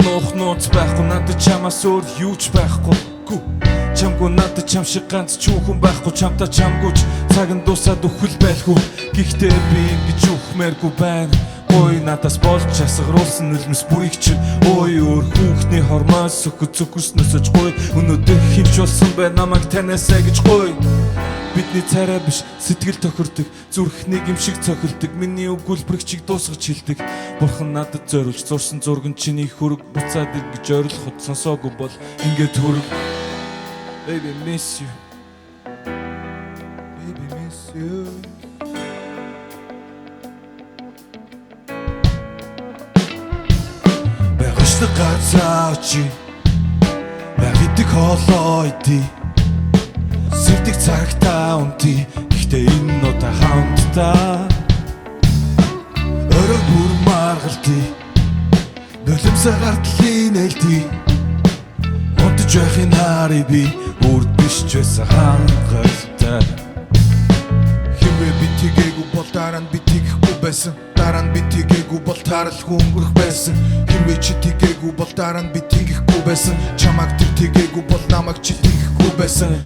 нуух нууц байхгүй надад чамаас өөр юу ч байхгүй. Чамгүй надад чам шиг ганц ч хүн байхгүй. Чамтай чамгүй ч цаг нь дуусаад өхөл байлгүй. Гэхдээ би ингэж үхмээргүй байна. Ой надаас болж асгаруулсан нулимс бүрийг чи ой өөр хүүхний хормоос өгөх зүгснөөсөж гой. Өнөөдөр хинч болсон бай намайг танасаа гэж гой. Бидний царай биш сэтгэл тохирдог. Зүрх нэг юм шиг цохилдог. Миний өгүүлбэрийг чиг дуусгаж хилдэг. Бурхан надад зориулж зурсан зураг нь чиний хөрөг буцаад иргэж ойрлоход сонсоогүй бол ингээд хөрөг. Baby miss you. Baby miss you. Байгаштай газаа очи. Байгидаг хоолоо идий. Сэрдэг цагтаа унтий. Гэхдээ энэ удаа хамтдаа өрөө бүр маргалтий. Нулимсаа гартлын нээлтий. Унтж байхын харъя би үрд биш ч байсан хангалттай. Хэрвээ би тэгээгүй бол дараа нь би тэгэхгүй байсан. Дараа нь би тэгээгүй бол таралгүй өнгөрөх байсан. Хэрвээ чи тэгээгүй бол дараа нь би тэгэхгүй байсан. Чамайг тэгээгүй бол намайг чи тэгэхгүй байсан.